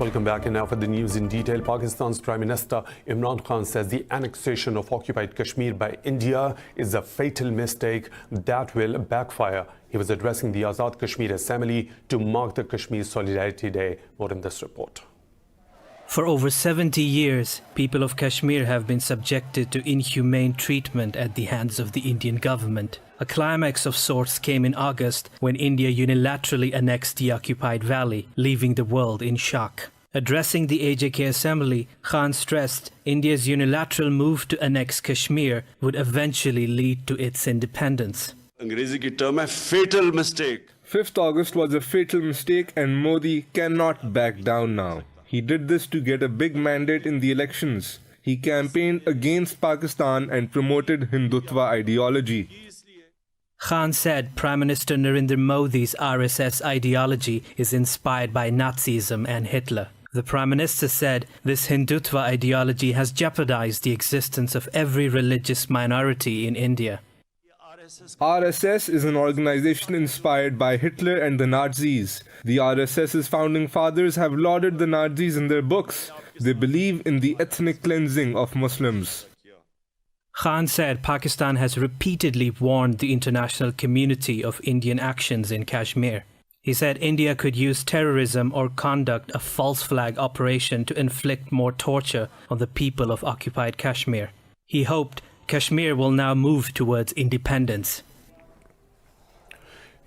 Welcome back. And now for the news in detail. Pakistan's Prime Minister Imran Khan says the annexation of occupied Kashmir by India is a fatal mistake that will backfire. He was addressing the Azad Kashmir Assembly to mark the Kashmir Solidarity Day. More in this report. For over 70 years, people of Kashmir have been subjected to inhumane treatment at the hands of the Indian government. A climax of sorts came in August when India unilaterally annexed the occupied valley, leaving the world in shock. Addressing the AJK Assembly, Khan stressed India's unilateral move to annex Kashmir would eventually lead to its independence. अंग्रेजी की term है fatal mistake. 5th August was a fatal mistake and Modi cannot back down now. He did this to get a big mandate in the elections. He campaigned against Pakistan and promoted Hindutva ideology. Khan said Prime Minister Narendra Modi's RSS ideology is inspired by Nazism and Hitler. The Prime Minister said this Hindutva ideology has jeopardized the existence of every religious minority in India. RSS is an organization inspired by Hitler and the Nazis. The RSS's founding fathers have lauded the Nazis in their books. They believe in the ethnic cleansing of Muslims. Khan said Pakistan has repeatedly warned the international community of Indian actions in Kashmir. He said India could use terrorism or conduct a false flag operation to inflict more torture on the people of occupied Kashmir. He hoped Kashmir will now move towards independence.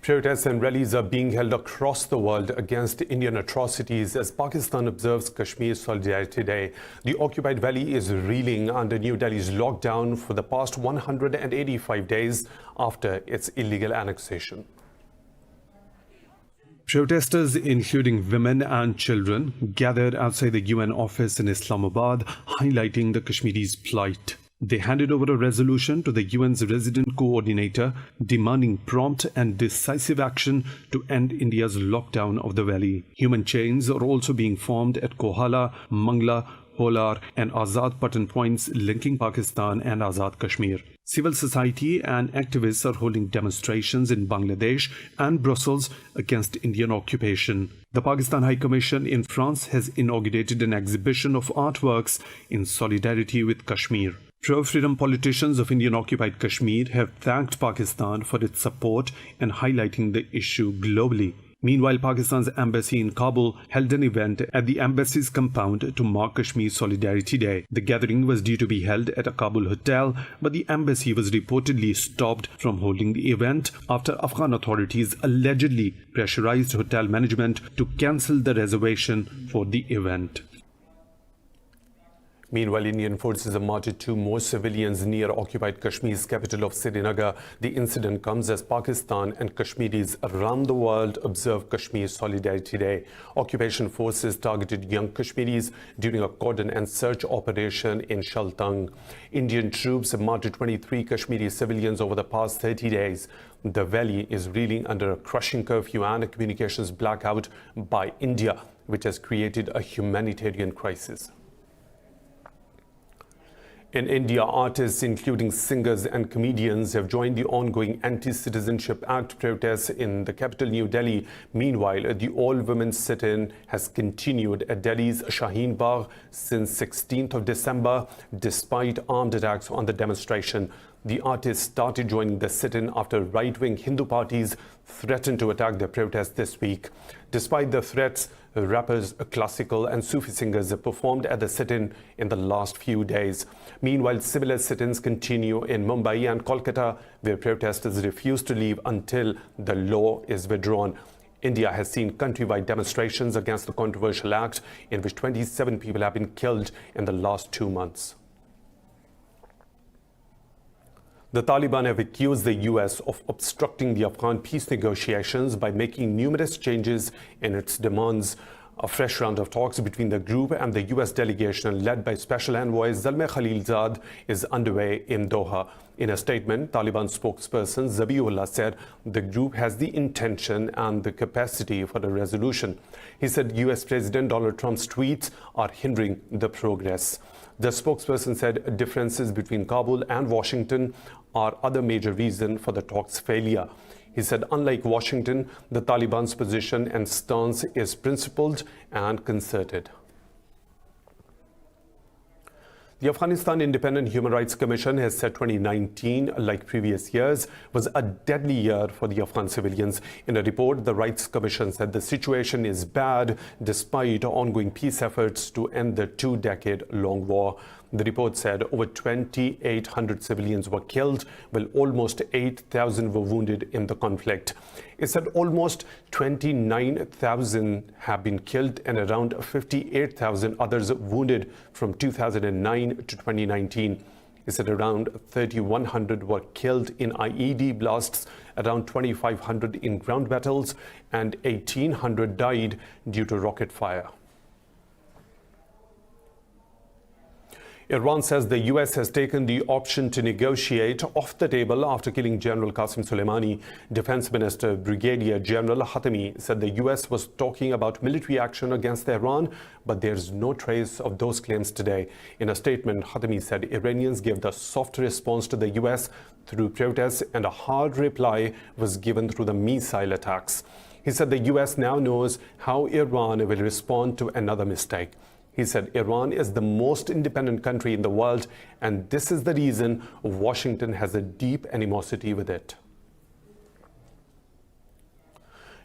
Protests and rallies are being held across the world against Indian atrocities as Pakistan observes Kashmir Solidarity Day. The occupied valley is reeling under New Delhi's lockdown for the past 185 days after its illegal annexation. Protesters, including women and children, gathered outside the UN office in Islamabad, highlighting the Kashmiris' plight. They handed over a resolution to the UN's resident coordinator demanding prompt and decisive action to end India's lockdown of the valley. Human chains are also being formed at Kohala, Mangla, Holar and Azad Patan points linking Pakistan and Azad Kashmir. Civil society and activists are holding demonstrations in Bangladesh and Brussels against Indian occupation. The Pakistan High Commission in France has inaugurated an exhibition of artworks in solidarity with Kashmir. Pro-freedom politicians of Indian-occupied Kashmir have thanked Pakistan for its support and highlighting the issue globally. Meanwhile, Pakistan's embassy in Kabul held an event at the embassy's compound to mark Kashmir Solidarity Day. The gathering was due to be held at a Kabul hotel, but the embassy was reportedly stopped from holding the event after Afghan authorities allegedly pressurized hotel management to cancel the reservation for the event. Meanwhile, Indian forces have martyred 2 more civilians near occupied Kashmir's capital of Srinagar. The incident comes as Pakistan and Kashmiris around the world observe Kashmir Solidarity Day. Occupation forces targeted young Kashmiris during a cordon and search operation in Shaltang. Indian troops have martyred 23 Kashmiri civilians over the past 30 days. The valley is reeling under a crushing curfew and a communications blackout by India, which has created a humanitarian crisis. In India, artists, including singers and comedians, have joined the ongoing Anti-Citizenship Act protests in the capital, New Delhi. Meanwhile, the all-women sit-in has continued at Delhi's Shaheen Bagh since 16th of December, despite armed attacks on the demonstration. The artists started joining the sit-in after right-wing Hindu parties threatened to attack the protest this week. Despite the threats, rappers, classical and Sufi singers have performed at the sit-in in the last few days. Meanwhile, similar sit-ins continue in Mumbai and Kolkata, where protesters refuse to leave until the law is withdrawn. India has seen countrywide demonstrations against the controversial act, in which 27 people have been killed in the last 2 months. The Taliban have accused the US of obstructing the Afghan peace negotiations by making numerous changes in its demands. A fresh round of talks between the group and the US delegation led by Special Envoy Zalmay Khalilzad is underway in Doha. In a statement, Taliban spokesperson Zabiullah said the group has the intention and the capacity for a resolution. He said US President Donald Trump's tweets are hindering the progress. The spokesperson said differences between Kabul and Washington are other major reason for the talks' failure. He said, unlike Washington, the Taliban's position and stance is principled and concerted. The Afghanistan Independent Human Rights Commission has said 2019, like previous years, was a deadly year for the Afghan civilians. In a report, the Rights Commission said the situation is bad despite ongoing peace efforts to end the two-decade-long war. The report said over 2,800 civilians were killed, while almost 8,000 were wounded in the conflict. It said almost 29,000 have been killed and around 58,000 others wounded from 2009 to 2019. It said around 3,100 were killed in IED blasts, around 2,500 in ground battles, and 1,800 died due to rocket fire. Iran says the US has taken the option to negotiate off the table after killing General Qasem Soleimani. Defense Minister Brigadier General Khatami said the US was talking about military action against Iran, but there's no trace of those claims today. In a statement, Khatami said Iranians gave the soft response to the US through protests and a hard reply was given through the missile attacks. He said the US now knows how Iran will respond to another mistake. He said Iran is the most independent country in the world, and this is the reason Washington has a deep animosity with it.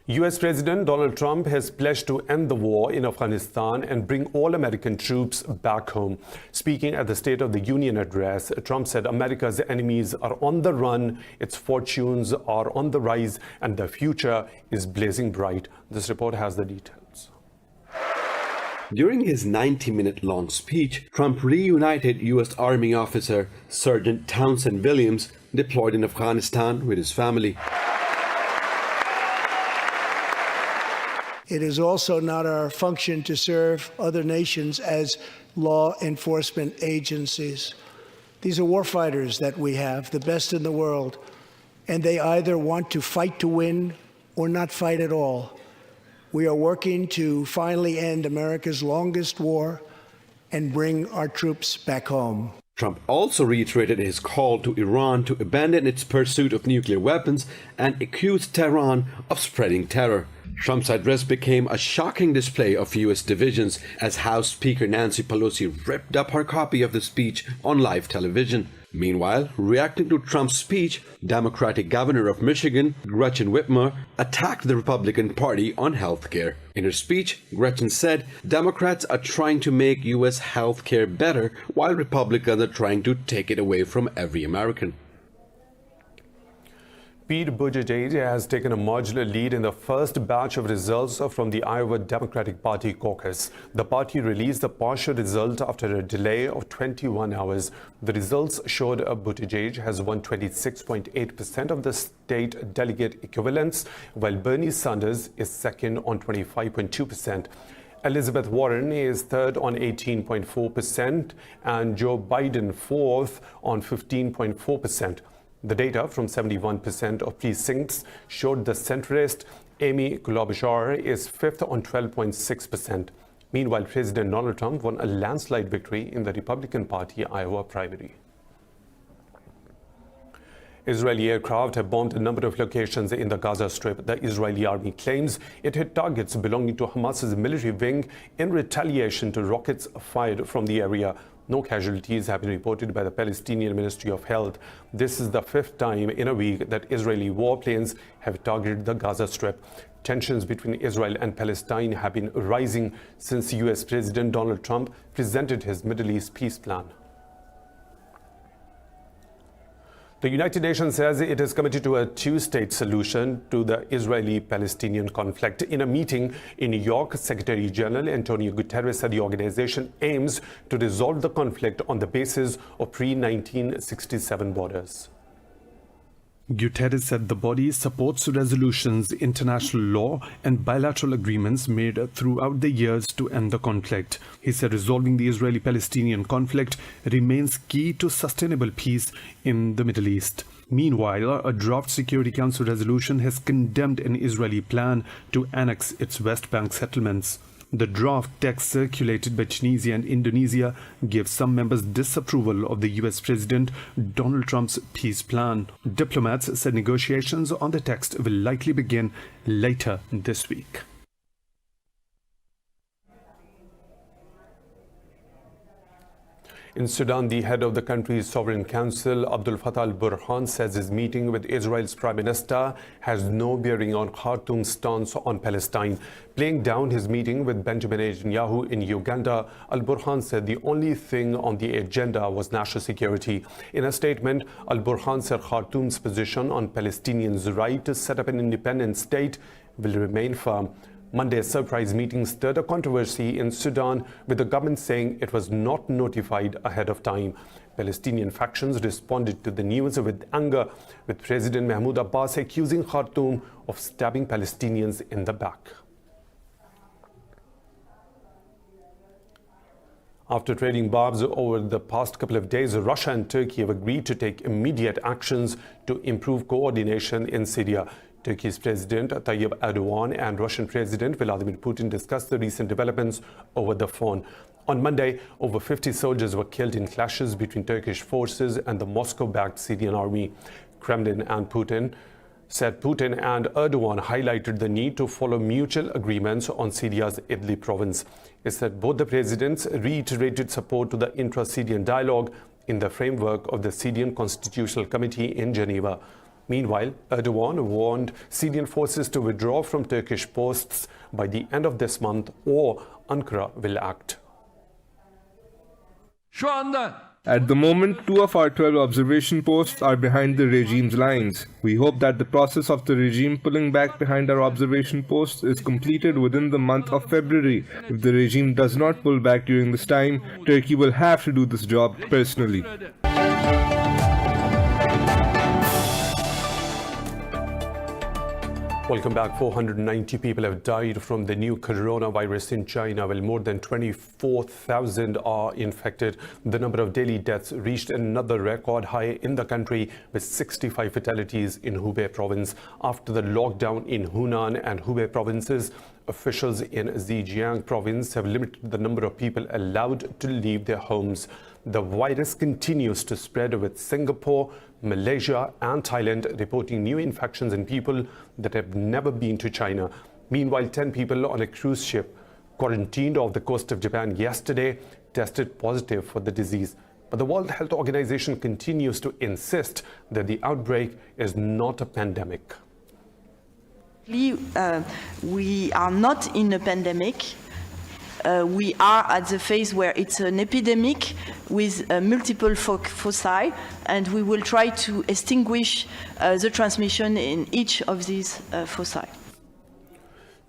US President Donald Trump has pledged to end the war in Afghanistan and bring all American troops back home. Speaking at the State of the Union address, Trump said America's enemies are on the run, its fortunes are on the rise, and the future is blazing bright. This report has the details. During his 90-minute long speech, Trump reunited U.S. Army officer Sergeant Townsend Williams, deployed in Afghanistan, with his family. It is also not our function to serve other nations as law enforcement agencies. These are warfighters that we have, the best in the world, and they either want to fight to win or not fight at all. We are working to finally end America's longest war and bring our troops back home. Trump also reiterated his call to Iran to abandon its pursuit of nuclear weapons and accused Tehran of spreading terror. Trump's address became a shocking display of U.S. divisions as House Speaker Nancy Pelosi ripped up her copy of the speech on live television. Meanwhile, reacting to Trump's speech, Democratic Governor of Michigan, Gretchen Whitmer, attacked the Republican Party on health care. In her speech, Gretchen said Democrats are trying to make U.S. health care better, while Republicans are trying to take it away from every American. Pete Buttigieg has taken a marginal lead in the first batch of results from the Iowa Democratic Party caucus. The party released the partial result after a delay of 21 hours. The results showed Buttigieg has won 26.8% of the state delegate equivalents, while Bernie Sanders is second on 25.2%. Elizabeth Warren is third on 18.4% and Joe Biden fourth on 15.4%. The data from 71% of precincts showed the centrist Amy Klobuchar is fifth on 12.6%. Meanwhile, President Donald Trump won a landslide victory in the Republican Party Iowa primary. Israeli aircraft have bombed a number of locations in the Gaza Strip. The Israeli army claims it hit targets belonging to Hamas's military wing in retaliation to rockets fired from the area. No casualties have been reported by the Palestinian Ministry of Health. This is the fifth time in a week that Israeli warplanes have targeted the Gaza Strip. Tensions between Israel and Palestine have been rising since US President Donald Trump presented his Middle East peace plan. The United Nations says it is committed to a two-state solution to the Israeli-Palestinian conflict. In a meeting in New York, Secretary General Antonio Guterres said the organization aims to resolve the conflict on the basis of pre-1967 borders. Guterres said the body supports resolutions, international law, and bilateral agreements made throughout the years to end the conflict. He said resolving the Israeli-Palestinian conflict remains key to sustainable peace in the Middle East. Meanwhile, a draft Security Council resolution has condemned an Israeli plan to annex its West Bank settlements. The draft text circulated by Tunisia and Indonesia gives some members disapproval of the US President Donald Trump's peace plan. Diplomats said negotiations on the text will likely begin later this week. In Sudan, the head of the country's sovereign council, Abdel Fattah al-Burhan, says his meeting with Israel's prime minister has no bearing on Khartoum's stance on Palestine. Playing down his meeting with Benjamin Netanyahu in Uganda, al-Burhan said the only thing on the agenda was national security. In a statement, al-Burhan said Khartoum's position on Palestinians' right to set up an independent state will remain firm. Monday's surprise meeting stirred a controversy in Sudan, with the government saying it was not notified ahead of time. Palestinian factions responded to the news with anger, with President Mahmoud Abbas accusing Khartoum of stabbing Palestinians in the back. After trading bombs over the past couple of days, Russia and Turkey have agreed to take immediate actions to improve coordination in Syria. Turkey's President Tayyip Erdogan and Russian President Vladimir Putin discussed the recent developments over the phone. On Monday, over 50 soldiers were killed in clashes between Turkish forces and the Moscow-backed Syrian army. Kremlin and Putin said Putin and Erdogan highlighted the need to follow mutual agreements on Syria's Idlib province. It said both the presidents reiterated support to the intra-Syrian dialogue in the framework of the Syrian Constitutional Committee in Geneva. Meanwhile, Erdogan warned Syrian forces to withdraw from Turkish posts by the end of this month, or Ankara will act. At the moment, 2 of our 12 observation posts are behind the regime's lines. We hope that the process of the regime pulling back behind our observation posts is completed within the month of February. If the regime does not pull back during this time, Turkey will have to do this job personally. Welcome back. 490 people have died from the new coronavirus in China, while more than 24,000 are infected. The number of daily deaths reached another record high in the country, with 65 fatalities in Hubei province. After the lockdown in Hunan and Hubei provinces, officials in Zhejiang province have limited the number of people allowed to leave their homes. The virus continues to spread, with Singapore, Malaysia and Thailand reporting new infections in people that have never been to China. Meanwhile, 10 people on a cruise ship quarantined off the coast of Japan yesterday tested positive for the disease. But the World Health Organization continues to insist that the outbreak is not a pandemic. We are not in a pandemic. We are at the phase where it's an epidemic with multiple foci, and we will try to extinguish the transmission in each of these foci.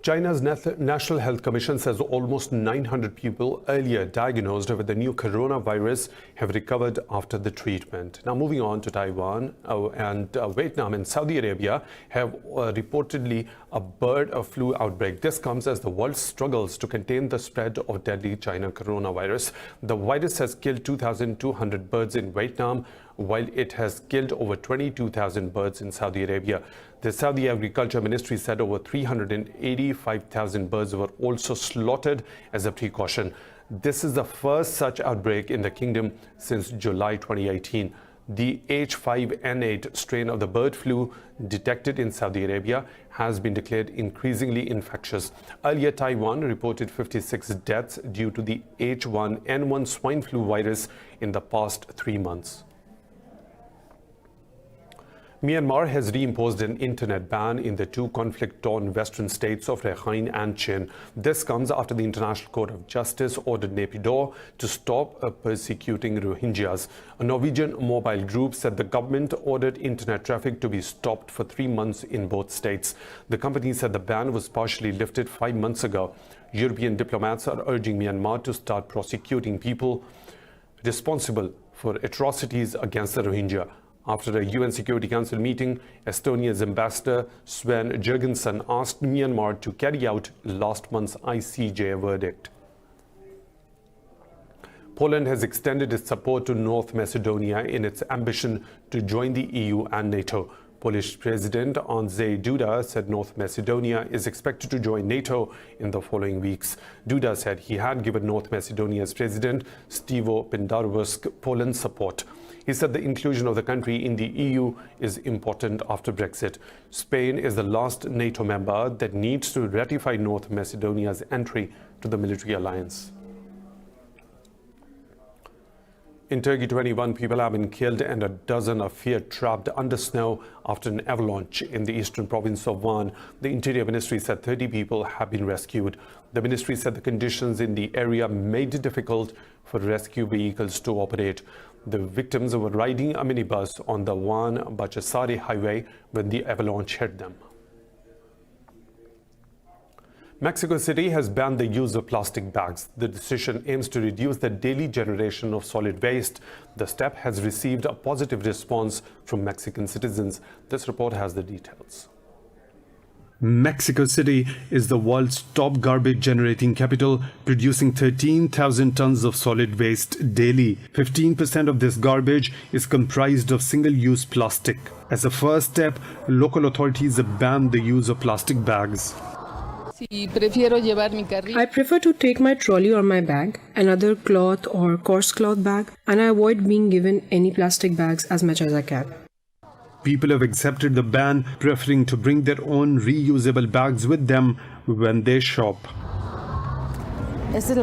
China's National Health Commission says almost 900 people earlier diagnosed with the new coronavirus have recovered after the treatment. Now, moving on to Taiwan and Vietnam and Saudi Arabia have reportedly a bird flu outbreak. This comes as the world struggles to contain the spread of deadly China coronavirus. The virus has killed 2,200 birds in Vietnam, while it has killed over 22,000 birds in Saudi Arabia. The Saudi Agriculture Ministry said over 385,000 birds were also slaughtered as a precaution. This is the first such outbreak in the kingdom since July 2018. The H5N8 strain of the bird flu detected in Saudi Arabia has been declared increasingly infectious. Earlier, Taiwan reported 56 deaths due to the H1N1 swine flu virus in the past 3 months. Myanmar has reimposed an internet ban in the 2 conflict-torn western states of Rakhine and Chin. This comes after the International Court of Justice ordered Naypyidaw to stop persecuting Rohingyas. A Norwegian mobile group said the government ordered internet traffic to be stopped for 3 months in both states. The company said the ban was partially lifted 5 months ago. European diplomats are urging Myanmar to start prosecuting people responsible for atrocities against the Rohingya. After a UN Security Council meeting, Estonia's ambassador Sven Jurgensen asked Myanmar to carry out last month's ICJ verdict. Poland has extended its support to North Macedonia in its ambition to join the EU and NATO. Polish President Andrzej Duda said North Macedonia is expected to join NATO in the following weeks. Duda said he had given North Macedonia's President Stevo Pendarovsk Poland's support. He said the inclusion of the country in the EU is important after Brexit. Spain is the last NATO member that needs to ratify North Macedonia's entry to the military alliance. In Turkey, 21 people have been killed and a dozen are feared trapped under snow after an avalanche in the eastern province of Van. The Interior Ministry said 30 people have been rescued. The ministry said the conditions in the area made it difficult for rescue vehicles to operate. The victims were riding a minibus on the Van-Bachasari highway when the avalanche hit them. Mexico City has banned the use of plastic bags. The decision aims to reduce the daily generation of solid waste. The step has received a positive response from Mexican citizens. This report has the details. Mexico City is the world's top garbage generating capital, producing 13,000 tons of solid waste daily. 15% of this garbage is comprised of single-use plastic. As a first step, local authorities have banned the use of plastic bags. I prefer to take my trolley or my bag, another cloth or coarse cloth bag, and I avoid being given any plastic bags as much as I can. People have accepted the ban, preferring to bring their own reusable bags with them when they shop. This is the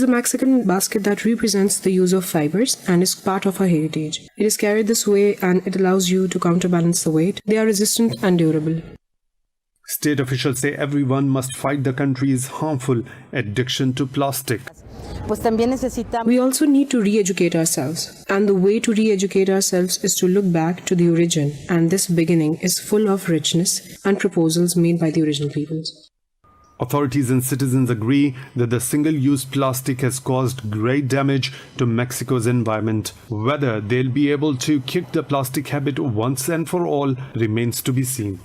Mexican basket that represents the use of fibers and is part of our heritage. It is carried this way and it allows you to counterbalance the weight. They are resistant and durable. State officials say everyone must fight the country's harmful addiction to plastic. We also need to re-educate ourselves. And the way to re-educate ourselves is to look back to the origin. And this beginning is full of richness and proposals made by the original peoples. Authorities and citizens agree that the single-use plastic has caused great damage to Mexico's environment. Whether they'll be able to kick the plastic habit once and for all remains to be seen.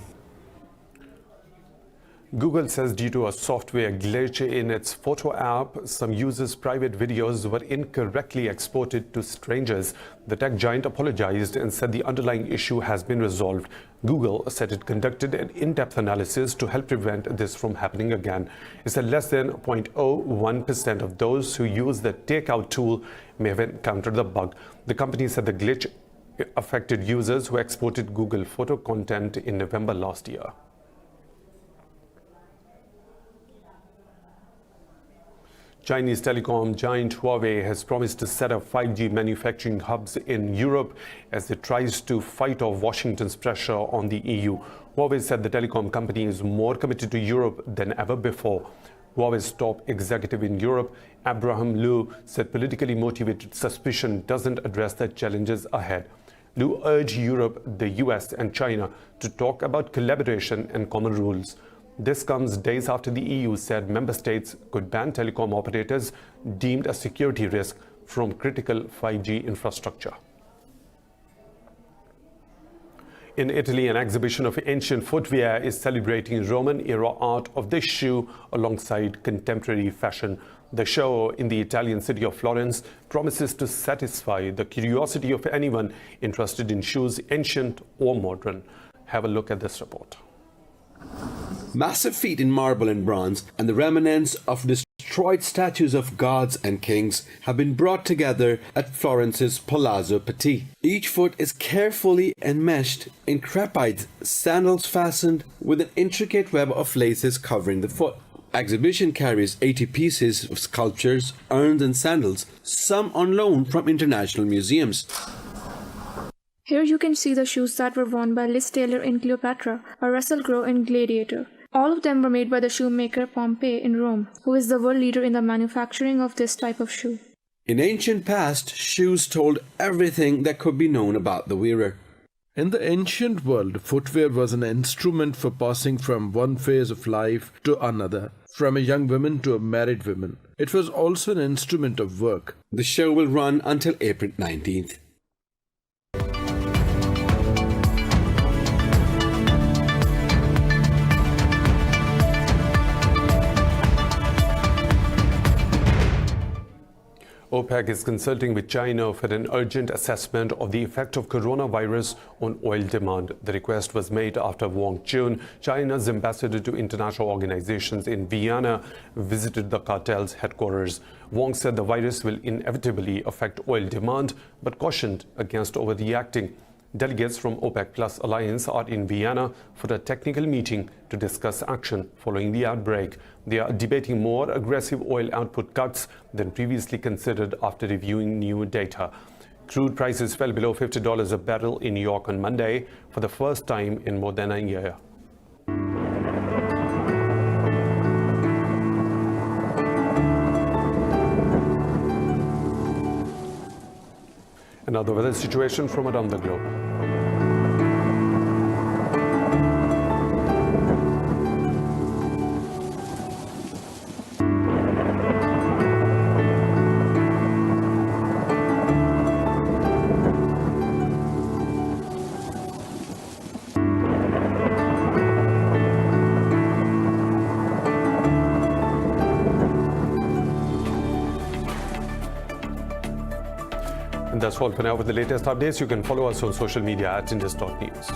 Google says due to a software glitch in its photo app, some users' private videos were incorrectly exported to strangers. The tech giant apologized and said the underlying issue has been resolved. Google said it conducted an in-depth analysis to help prevent this from happening again. It said less than 0.01% of those who use the takeout tool may have encountered the bug. The company said the glitch affected users who exported Google photo content in November last year. Chinese telecom giant Huawei has promised to set up 5G manufacturing hubs in Europe as it tries to fight off Washington's pressure on the EU. Huawei said the telecom company is more committed to Europe than ever before. Huawei's top executive in Europe, Abraham Liu, said politically motivated suspicion doesn't address the challenges ahead. Liu urged Europe, the US and China to talk about collaboration and common rules. This comes days after the EU said member states could ban telecom operators deemed a security risk from critical 5G infrastructure. In Italy, an exhibition of ancient footwear is celebrating Roman-era art of this shoe alongside contemporary fashion. The show in the Italian city of Florence promises to satisfy the curiosity of anyone interested in shoes, ancient or modern. Have a look at this report. Massive feet in marble and bronze and the remnants of destroyed statues of gods and kings have been brought together at Florence's Palazzo Pitti. Each foot is carefully enmeshed in crepite sandals fastened with an intricate web of laces covering the foot. Exhibition carries 80 pieces of sculptures, urns and sandals, some on loan from international museums. Here you can see the shoes that were worn by Liz Taylor in Cleopatra or Russell Crowe in Gladiator. All of them were made by the shoemaker Pompey in Rome, who is the world leader in the manufacturing of this type of shoe. In ancient past, shoes told everything that could be known about the wearer. In the ancient world, footwear was an instrument for passing from one phase of life to another, from a young woman to a married woman. It was also an instrument of work. The show will run until April 19th. OPEC is consulting with China for an urgent assessment of the effect of coronavirus on oil demand. The request was made after Wang Jun, China's ambassador to international organizations in Vienna, visited the cartel's headquarters. Wang said the virus will inevitably affect oil demand, but cautioned against overreacting. Delegates from OPEC Plus Alliance are in Vienna for a technical meeting to discuss action following the outbreak. They are debating more aggressive oil output cuts than previously considered after reviewing new data. Crude prices fell below $50 a barrel in New York on Monday for the first time in more than a year. Another weather situation from around the globe. And that's all for now. For the latest updates, you can follow us on social media at Indus.news.